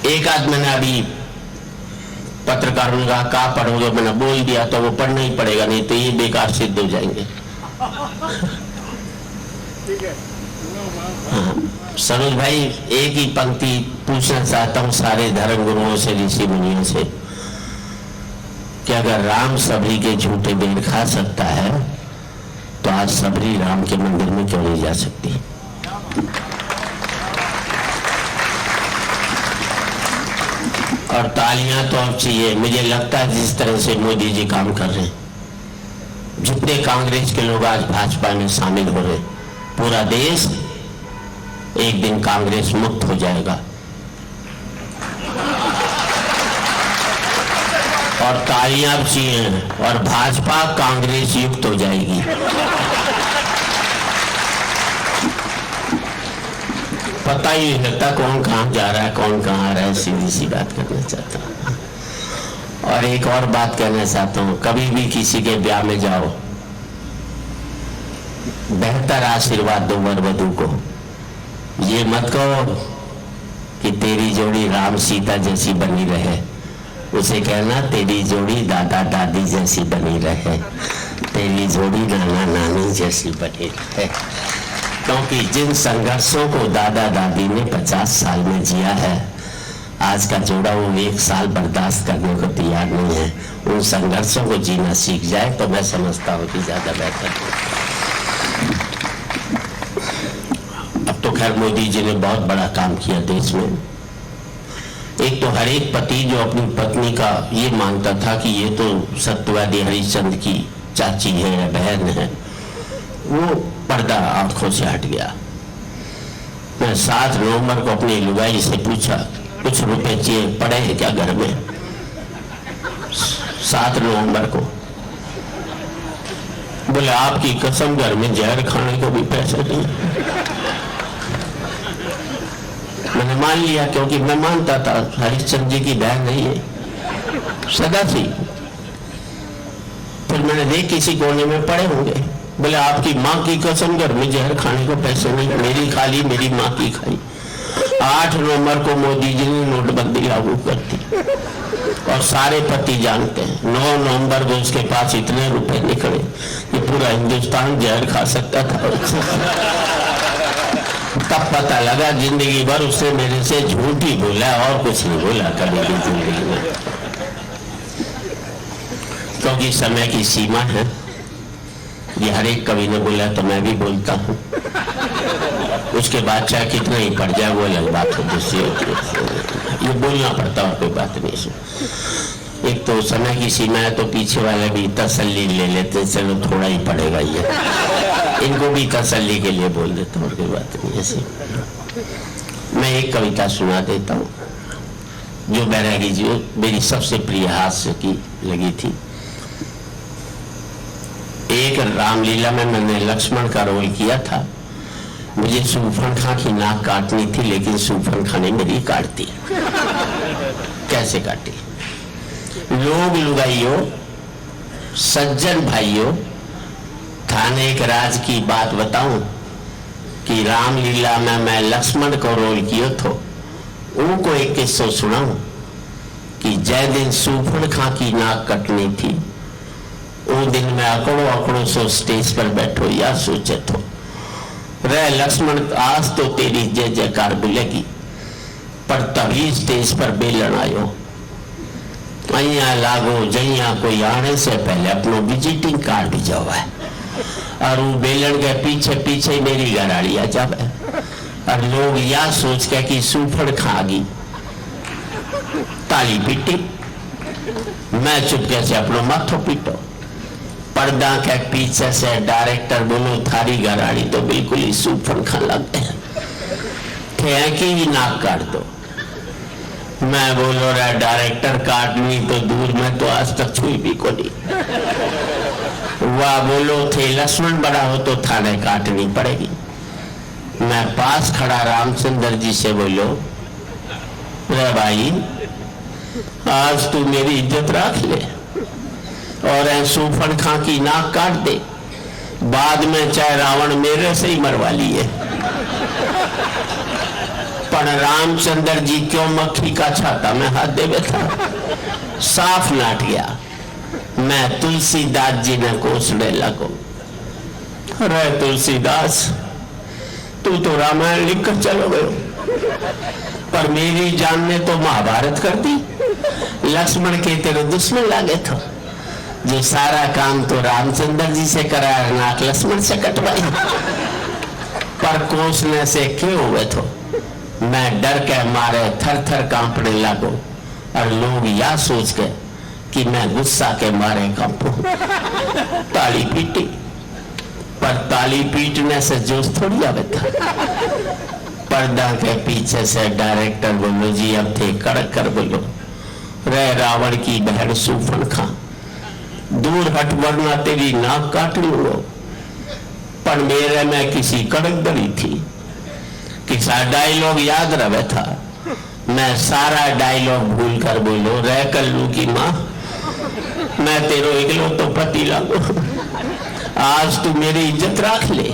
एक आध मैंने अभी पत्रकारों का कहा पढ़ोगे, मैंने बोल दिया तो वो पढ़ना ही पड़ेगा, नहीं तो ये बेकार सिद्ध हो जाएंगे। हाँ, सरोज भाई, एक ही पंक्ति पूछना चाहता हूँ सारे धर्म गुरुओं से, ऋषि मुनियों से, कि अगर राम सबरी के झूठे बेर खा सकता है तो आज सबरी राम के मंदिर में क्यों नहीं जा सकती? और तालियां तो अब चाहिए। मुझे लगता है जिस तरह से मोदी जी काम कर रहे हैं, जितने कांग्रेस के लोग आज भाजपा में शामिल हो रहे, पूरा देश एक दिन कांग्रेस मुक्त हो जाएगा। और तालियां भी चाहिए, और भाजपा कांग्रेस युक्त हो जाएगी। पता ही नहीं लगता कौन कहां जा रहा है, कौन कहां आ रहा है। सीधी सी बात करना चाहता हूं। और एक और बात कहना चाहता हूं, कभी भी किसी के ब्याह में जाओ, बेहतर आशीर्वाद दो वर वधू को। ये मत कहो कि तेरी जोड़ी राम सीता जैसी बनी रहे, उसे कहना तेरी जोड़ी दादा दादी जैसी बनी रहे, तेरी जोड़ी नाना नानी जैसी बनी रहे। क्योंकि जिन संघर्षों को दादा दादी ने 50 साल में जिया है, आज का जोड़ा वो 1 साल बर्दाश्त करने को तैयार नहीं है। उन संघर्षों को जीना सीख जाए तो मैं समझता हूँ कि ज्यादा बेहतर है। अब तो खैर मोदी जी ने बहुत बड़ा काम किया देश में। एक तो हर एक पति जो अपनी पत्नी का ये मानता था कि ये तो सत्यवादी हरिश्चंद्र की चाची है या बहन है, वो पर्दा आंखों से हट गया। मैं 7 नवंबर को अपनी लुगाई से पूछा, कुछ रुपए चाहिए पड़े हैं क्या घर में? 7 नवंबर को बोले आपकी कसम घर में जहर खाने को भी पैसे नहीं। मैंने मान लिया, क्योंकि मैं मानता था हरिश्चंद्र जी की बहन नहीं है, सदा थी। फिर मैंने देख किसी कोने में पड़े होंगे। बोले आपकी माँ की कसम घर में जहर खाने को पैसे नहीं, मेरी खाली मेरी माँ की खाई। 8 नवंबर को मोदी जी ने नोटबंदी लागू कर दी और सारे पति जानते हैं 9 नवंबर को उसके पास इतने रुपए निकले कि पूरा हिंदुस्तान जहर खा सकता था। तब पता लगा जिंदगी भर उसने मेरे से झूठ ही बोला और कुछ नहीं बोला कभी भी जिंदगी में। क्योंकि समय की सीमा है, ये हर एक कवि ने बोला तो मैं भी बोलता हूँ। उसके बाद चाहे कितना ही पड़ जाए वो अलग बात है, दूसरी ये बोलना पड़ता और कोई बात नहीं। एक तो समय की सीमा है तो पीछे वाले भी तसल्ली ले लेते, चलो थोड़ा ही पड़ेगा, ये इनको भी तसल्ली के लिए बोल देता हूँ, कोई बात नहीं। ऐसी मैं एक कविता सुना देता हूँ जो बैरागी जी मेरी सबसे प्रिय हास्य की लगी थी। एक रामलीला में मैंने लक्ष्मण का रोल किया था। मुझे सूर्पणखा की नाक काटनी थी, लेकिन सूर्पणखा ने मेरी काट दी। कैसे काटी? लोग लुगाइयों, सज्जन भाइयों, थाने एक राज की बात बताऊं कि रामलीला में मैं लक्ष्मण को रोल किया था। उनको एक किस्सा सुनाऊं कि जय दिन सूर्पणखा की नाक कटनी थी, वो दिन में अकड़ो सो स्टेज पर बैठो या सोचे तो रे लक्ष्मण, आज तो तेरी जय जयकार मिलेगी, पर तभी स्टेज पर बेलन आयो। अहिया लागो जहिया कोई आने से पहले अपनो विजिटिंग कार्ड भी जावा है, और वो बेलन के पीछे पीछे मेरी घराड़ी आ जावे, और लोग या सोच के कि सूफड़ खा गई, ताली पीटी। मैं चुपके से अपनो माथो पीटो। पर्दा के पीछे से डायरेक्टर बोलो थारी घराड़ी तो बिल्कुल ही सूफड़ खा लग गए कि ही नाक काट दो। मैं बोलो रहा डायरेक्टर काटनी तो दूर में तो आज तक छुई भी को नहीं। वह बोलो थे लक्ष्मण बड़ा हो तो थाने काटनी पड़ेगी। मैं पास खड़ा रामचंद्र जी से बोलो रे भाई, आज तू मेरी इज्जत रख ले और सूफड़ खां की नाक काट दे, बाद में चाहे रावण मेरे से ही मरवा लिए, पर रामचंद्र जी क्यों मक्खी का छाता में हाथ दे बैठा, साफ नाट गया। मैं तुलसीदास जी ने कोसने लगो, अरे तुलसीदास तू तो रामायण लिखकर चलो गयो, पर मेरी जान ने तो महाभारत कर दी। लक्ष्मण के तेरे दुश्मन लागे तो, जो सारा काम तो रामचंद्र जी से कराया, नाक लक्ष्मण से कटवाई, पर कोसने से क्यों हुए तो मैं डर के मारे थर थर कांपने लगो, और लोग यह सोच के कि मैं गुस्सा के मारे कांपू। ताली पीटी, पर ताली पीटने से जोश थोड़ी आवे था। पर्दा के पीछे से डायरेक्टर बोलो, जी अब थे कड़क कर बोलो, रे रावण की बहन सूफन खा, दूर हट वरना तेरी नाक काट लूंगा। पर मेरे में किसी कड़क दरी थी, किसा डायलॉग याद रहे था, मैं सारा डायलॉग भूल कर बोलो, रे कल्लू की माँ मैं तेरो इकलो तो पति लागो, आज तू मेरी इज्जत रख ले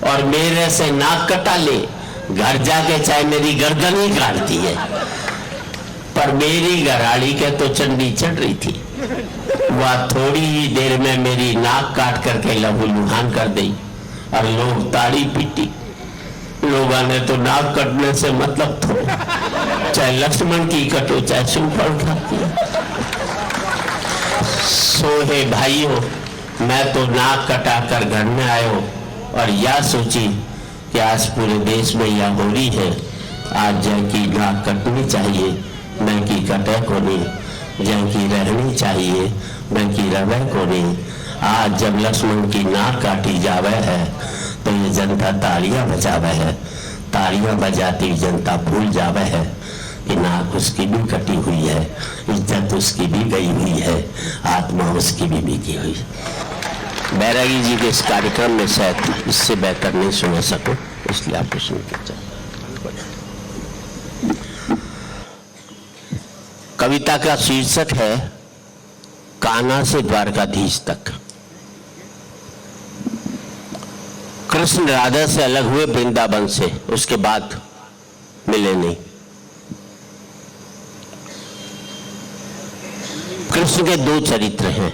और मेरे से नाक कटा ले, घर जाके चाहे मेरी गर्दन ही काटती है। पर मेरी घराड़ी के तो चंडी चढ़ रही थी, वह थोड़ी ही देर में मेरी नाक काट करके लहूलुहान कर दी और लोग ताड़ी पीटी। लोगों ने तो नाक कटने से मतलब थो, चाहे लक्ष्मण की कटो चाहे सूफन खाती। सोहे भाइयों, मैं तो नाक कटा कर घर में आयो और यह सोची कि आज पूरे देश में यह हो रही है, आज जैकी नाक कटनी चाहिए मैं की कटे को नहीं, जैकी रहनी चाहिए मैं की रवे को नहीं। आज जब लक्ष्मण की नाक काटी जावे है तो ये जनता तालियां बजावे है, तालियां बजाती जनता भूल जावे है कि नाक उसकी भी कटी हुई है, इज्जत उसकी भी गई हुई है, आत्मा उसकी भी बिकी हुई। बैरागी जी के इस कार्यक्रम में शायद इससे बेहतर नहीं सुना सकूं, इसलिए आपको सुनना चाहिए। कविता का शीर्षक है कान्हा से द्वारकाधीश तक। कृष्ण राधा से अलग हुए वृंदावन से, उसके बाद मिले नहीं। कृष्ण के दो चरित्र हैं,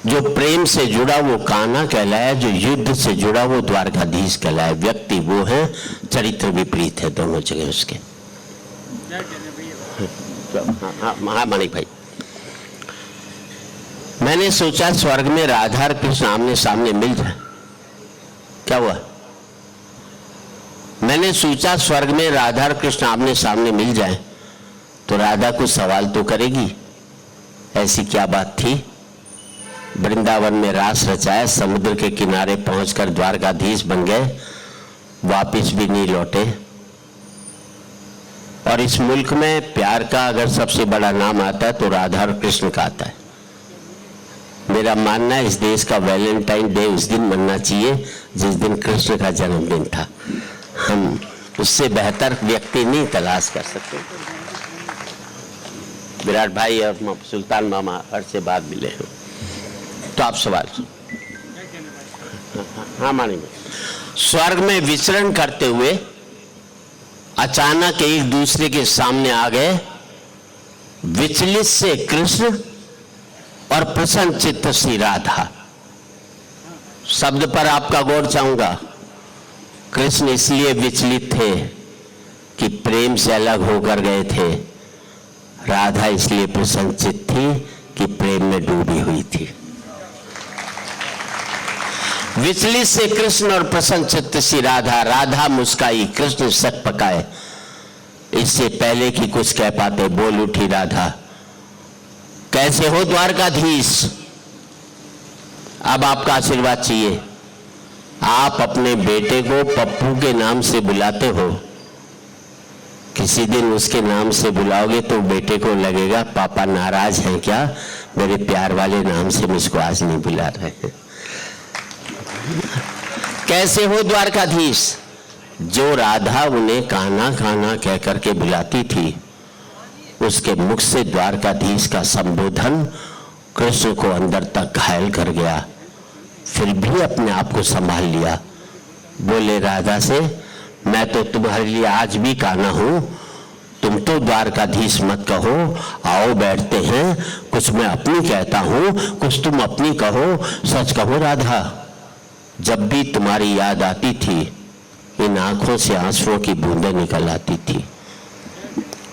जो प्रेम से जुड़ा वो कान्हा कहलाया, जो युद्ध से जुड़ा वो द्वारकाधीश कहलाया। व्यक्ति वो है, चरित्र विपरीत है दोनों जगह उसके। हाँ मानिक भाई, मैंने सोचा स्वर्ग में राधा और कृष्ण आमने सामने मिल जाए। क्या हुआ? मैंने सोचा स्वर्ग में राधा और कृष्ण आमने सामने मिल जाए तो राधा कुछ सवाल तो करेगी। ऐसी क्या बात थी? वृंदावन में रास रचाया, समुद्र के किनारे पहुंचकर द्वारकाधीश बन गए, वापिस भी नहीं लौटे। और इस मुल्क में प्यार का अगर सबसे बड़ा नाम आता है तो राधा और कृष्ण का आता है। मेरा मानना है इस देश का वैलेंटाइन डे उस दिन मनना चाहिए जिस दिन कृष्ण का जन्मदिन था। हम उससे बेहतर व्यक्ति नहीं तलाश कर सकते। विराट भाई और सुल्तान मामा हर से बाद मिले हैं, तो आप सवाल सुन। हाँ मानेंगे। स्वर्ग में विचरण करते हुए अचानक एक दूसरे के सामने आ गए, विचलित से कृष्ण और प्रसन्न चित्त सी राधा। शब्द पर आपका गौर चाहूंगा। कृष्ण इसलिए विचलित थे कि प्रेम से अलग होकर गए थे, राधा इसलिए प्रसन्नचित्त थी कि प्रेम में डूबी हुई थी। विचलित से कृष्ण और प्रसन्नचित्त सी राधा। राधा मुस्काई, कृष्ण सक पकाए। इससे पहले कि कुछ कह पाते बोल उठी राधा, कैसे हो द्वारकाधीश? अब आपका आशीर्वाद चाहिए। आप अपने बेटे को पप्पू के नाम से बुलाते हो, किसी दिन उसके नाम से बुलाओगे तो बेटे को लगेगा पापा नाराज हैं क्या, मेरे प्यार वाले नाम से मुझको आज नहीं बुला रहे हैं। कैसे हो द्वारकाधीश? जो राधा उन्हें कान्हा कान्हा कह करके बुलाती थी, उसके मुख से द्वारकाधीश का संबोधन कृष्ण को अंदर तक घायल कर गया। फिर भी अपने आप को संभाल लिया। बोले राधा से, मैं तो तुम्हारे लिए आज भी काना हूं, तुम तो द्वारकाधीश मत कहो, आओ बैठते हैं, कुछ मैं अपनी कहता हूं, कुछ तुम अपनी कहो। सच कहो राधा, जब भी तुम्हारी याद आती थी इन आंखों से आंसुओं की बूंदें निकल आती थी।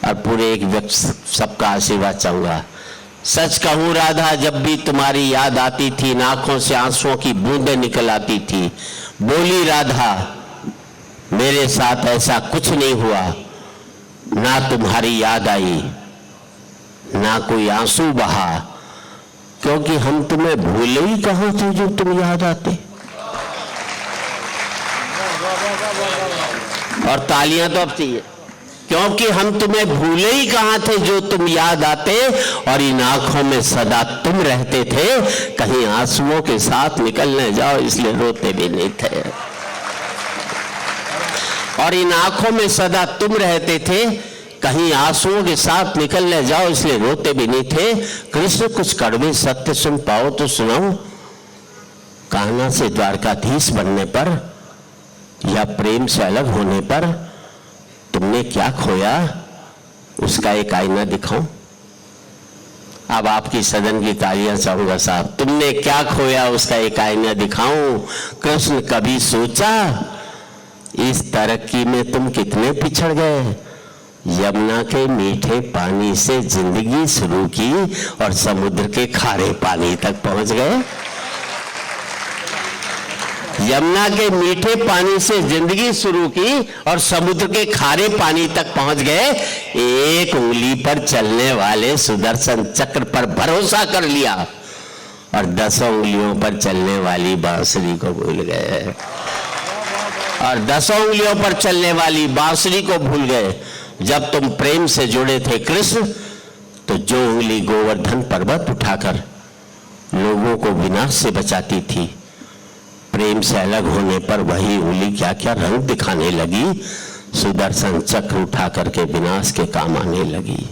और पूरे एक व्यक्ति सबका आशीर्वाद चाहूंगा। सच कहूं राधा, जब भी तुम्हारी याद आती थी इन आंखों से आंसुओं की बूंदें निकल आती थी। बोली राधा, मेरे साथ ऐसा कुछ नहीं हुआ, ना तुम्हारी याद आई ना कोई आंसू बहा, क्योंकि हम तुम्हें भूले ही कहां थे जो तुम याद आते। और तालियां तो अब चाहिए, क्योंकि हम तुम्हें भूले ही कहां थे जो तुम याद आते, और इन आंखों में सदा तुम रहते थे, कहीं आंसुओं के साथ निकल न जाओ इसलिए रोते भी नहीं थे। और इन आंखों में सदा तुम रहते थे, कहीं आंसुओं के साथ निकल न जाओ इसलिए रोते भी नहीं थे। कृष्ण कुछ कड़वे सत्य सुन पाओ तो सुनाओ, कान्हा से द्वारकाधीश बनने पर या प्रेम से अलग होने पर तुमने क्या खोया, उसका एक आईना दिखाओ। अब आपकी सदन की तालियां चाहूंगा साहब। तुमने क्या खोया उसका एक आईना दिखाऊं। कृष्ण कभी सोचा इस तरक्की में तुम कितने पिछड़ गए। यमुना के मीठे पानी से जिंदगी शुरू की और समुद्र के खारे पानी तक पहुंच गए। यमुना के मीठे पानी से जिंदगी शुरू की और समुद्र के खारे पानी तक पहुंच गए। एक उंगली पर चलने वाले सुदर्शन चक्र पर भरोसा कर लिया और 10 उंगलियों पर चलने वाली बांसुरी को भूल गए। और 10 उंगलियों पर चलने वाली बांसुरी को भूल गए। जब तुम प्रेम से जुड़े थे कृष्ण, तो जो उंगली गोवर्धन पर्वत उठाकर लोगों को विनाश से बचाती थी, प्रेम से अलग होने पर वही उंगली क्या क्या रंग दिखाने लगी। सुदर्शन चक्र उठा करके विनाश के काम आने लगी।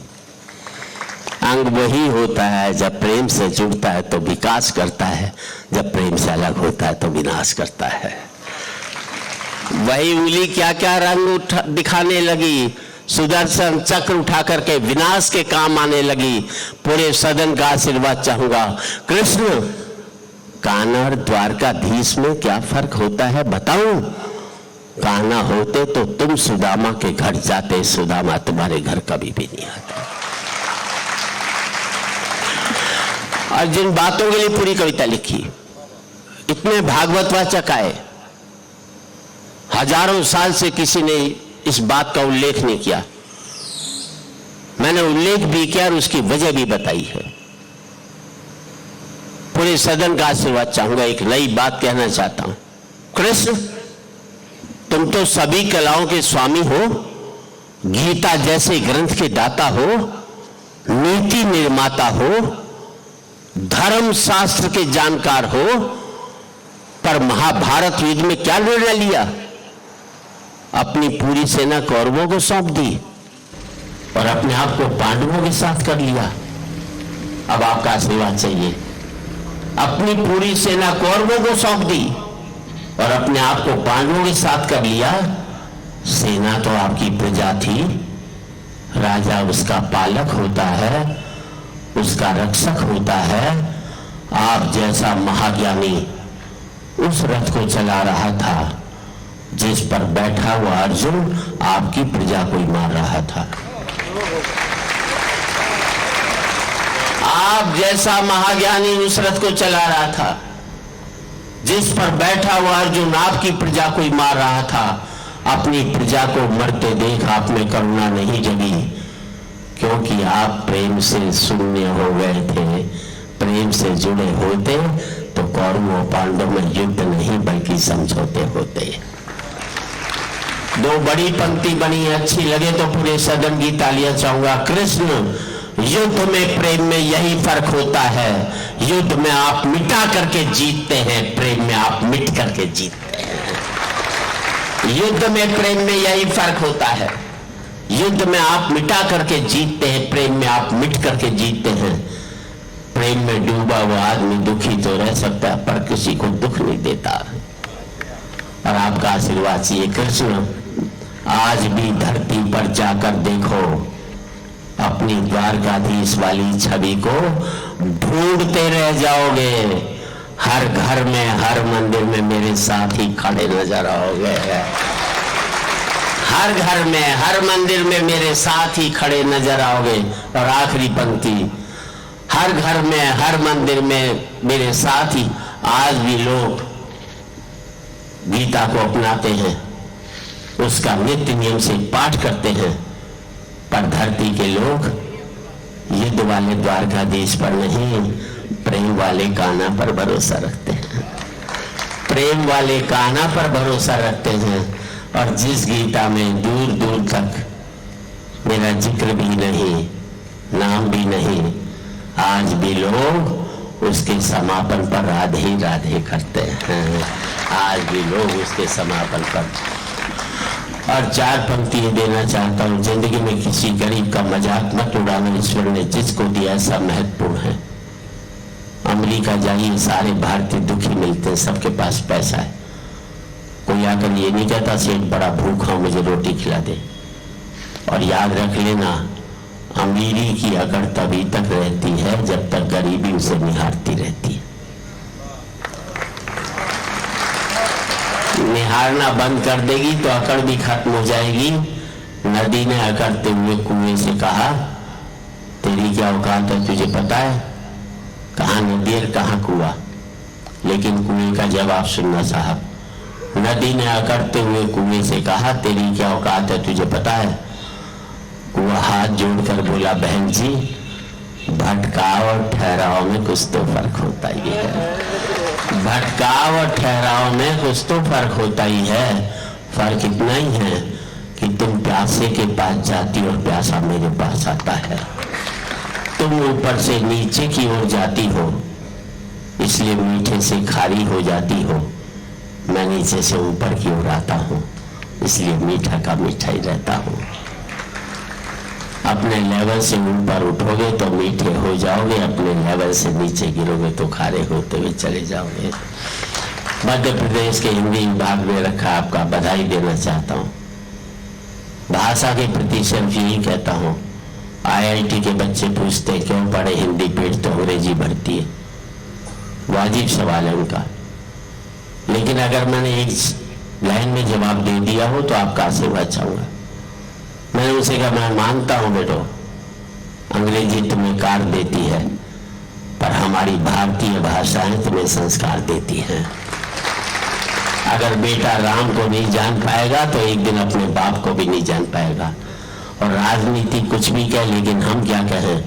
अंग वही होता है, जब प्रेम से जुड़ता है तो विकास करता है, जब प्रेम से अलग होता है तो विनाश करता है। वही उंगली क्या क्या रंग दिखाने लगी। सुदर्शन चक्र उठा करके विनाश के काम आने लगी। पूरे सदन का आशीर्वाद चाहूंगा। कृष्ण, कान्हा और द्वारकाधीश में क्या फर्क होता है बताऊं। कान्हा होते तो तुम सुदामा के घर जाते, सुदामा तुम्हारे घर कभी भी नहीं आता। और जिन बातों के लिए पूरी कविता लिखी, इतने भागवत वाचक आए, हजारों साल से किसी ने इस बात का उल्लेख नहीं किया। मैंने उल्लेख भी किया और उसकी वजह भी बताई है। पूरे सदन का आशीर्वाद चाहूंगा। एक नई बात कहना चाहता हूं। कृष्ण, तुम तो सभी कलाओं के स्वामी हो, गीता जैसे ग्रंथ के दाता हो, नीति निर्माता हो, धर्म शास्त्र के जानकार हो, पर महाभारत युद्ध में क्या निर्णय लिया। अपनी पूरी सेना कौरवों को सौंप दी और अपने आप को पांडवों के साथ कर लिया। अब आपका आशीर्वाद चाहिए। अपनी पूरी सेना कौरवों को सौंप दी और अपने आप को पांडवों के साथ कर लिया। सेना तो आपकी प्रजा थी, राजा उसका पालक होता है, उसका रक्षक होता है। आप जैसा महाज्ञानी उस रथ को चला रहा था जिस पर बैठा हुआ अर्जुन आपकी प्रजा को ही मार रहा था। आप जैसा महाज्ञानी उस रथ को चला रहा था जिस पर बैठा हुआ अर्जुन आपकी प्रजा को ही मार रहा था। अपनी प्रजा को मरते देख आप में करुणा नहीं जगी, क्योंकि आप प्रेम से शून्य हो गए थे। प्रेम से जुड़े होते तो कौरवों पांडवों में युद्ध नहीं बल्कि समझौते होते। दो बड़ी पंक्ति बनी, अच्छी लगे तो पूरे सदन की तालियां चाहूंगा। कृष्ण, युद्ध में प्रेम में यही फर्क होता है। युद्ध में आप मिटा करके जीतते हैं, प्रेम में आप मिट करके जीतते हैं। युद्ध में प्रेम में यही फर्क होता है। युद्ध में आप मिटा करके जीतते हैं, प्रेम में आप मिट करके जीतते हैं। प्रेम में डूबा हुआ आदमी दुखी तो रह सकता है पर किसी को दुख नहीं देता। और आपका आशीर्वाद चाहिए। कृष्ण, आज भी धरती पर जाकर देखो, अपनी द्वारकाधीश वाली छवि को ढूंढते रह जाओगे। हर घर में, हर मंदिर में मेरे साथ ही खड़े नजर आओगे। हर घर में, हर मंदिर में मेरे साथ ही खड़े नजर आओगे। और आखिरी पंक्ति, हर घर में, हर मंदिर में मेरे साथ ही। आज भी लोग गीता को अपनाते हैं, उसका नित्य नियम से पाठ करते हैं, पर धरती के लोग युद्ध वाले द्वारकाधीश पर नहीं, प्रेम वाले कान्हा पर भरोसा रखते हैं। प्रेम वाले कान्हा पर भरोसा रखते हैं। और जिस गीता में दूर दूर तक मेरा जिक्र भी नहीं, नाम भी नहीं, आज भी लोग उसके समापन पर राधे ही राधे करते हैं। आज भी लोग उसके समापन पर। और 4 पंक्तियां देना चाहता हूं। जिंदगी में किसी गरीब का मजाक मत उड़ाना, ईश्वर ने जिसको दिया सब महत्वपूर्ण है। अमेरिका जाइए, सारे भारतीय दुखी मिलते हैं, सबके पास पैसा है। कोई आकर ये नहीं कहता सेठ बड़ा भूखा हूं, मुझे रोटी खिला दे। और याद रख लेना, अमीरी की अकड़ तभी तक रहती है जब तक गरीबी उसे निहारती रहती है। निहारना बंद कर देगी तो अकड़ भी खत्म हो जाएगी। नदी ने अकड़ते हुए कुएं से कहा, तेरी क्या औकात है, तुझे पता है? कहाँ नदी और कहाँ कुआं? लेकिन कुएं का जवाब सुनना साहब। नदी ने अकड़ते हुए कुएं से कहा, तेरी क्या औकात है, तुझे पता है? कुआं हाथ जोड़कर बोला, बहन जी भटकाव और ठहराव में कुछ तो फर्क होता ही है। भटकाव और ठहराव में कुछ तो फर्क होता ही है। फर्क इतना ही है कि तुम प्यासे के पास जाती और प्यासा मेरे पास आता है। तुम ऊपर से नीचे की ओर जाती हो, इसलिए मीठे से खारी हो जाती हो। मैं नीचे से ऊपर की ओर आता हूँ, इसलिए मीठा का मीठा ही रहता हूँ। अपने लेवल से ऊपर उठोगे तो मीठे हो जाओगे, अपने लेवल से नीचे गिरोगे तो खारे होते हुए चले जाओगे। मध्य प्रदेश के हिंदी विभाग में रखा आपका बधाई देना चाहता हूँ। भाषा के प्रति सिर्फ यही कहता हूँ, IIT के बच्चे पूछते क्यों पढ़े हिंदी पीठ तो अंग्रेजी भरती है। वाजिब सवाल है उनका, लेकिन अगर मैंने एक लाइन में जवाब दे दिया हो तो आपका आशीर्वाद चाहूंगा। मैंने उनसे कहा, मैं मानता हूं बेटो अंग्रेजी तुम्हें कार देती है, पर हमारी भारतीय भाषाएं तुम्हें संस्कार देती हैं। अगर बेटा राम को नहीं जान पाएगा तो एक दिन अपने बाप को भी नहीं जान पाएगा। और राजनीति कुछ भी कहे, लेकिन हम क्या कहें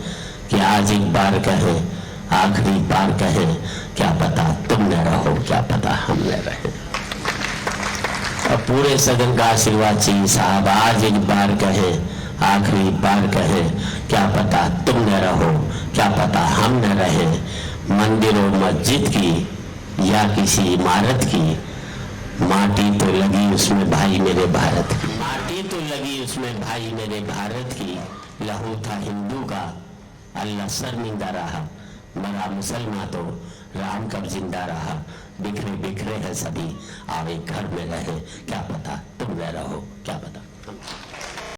कि आज एक बार कहें, आखिरी बार कहें, क्या पता तुम न रहो, क्या पता हम न रहे। और पूरे सदन का आशीर्वाद चाहिए साहब। आज एक बार कहें, आखिरी बार कहें, क्या पता तुम न रहो, क्या पता हम न रहे। मंदिर और मस्जिद की या किसी इमारत की, माटी तो लगी उसमें भाई मेरे भारत की। माटी तो लगी उसमें भाई मेरे भारत की। लहू था हिंदू का, अल्लाह शर्मिंदा रहा। मरा मुसलमान तो राम कब जिंदा रहा। बिखरे बिखरे हैं सभी, आवे घर में रहे, क्या पता तुम न रहो, क्या पता।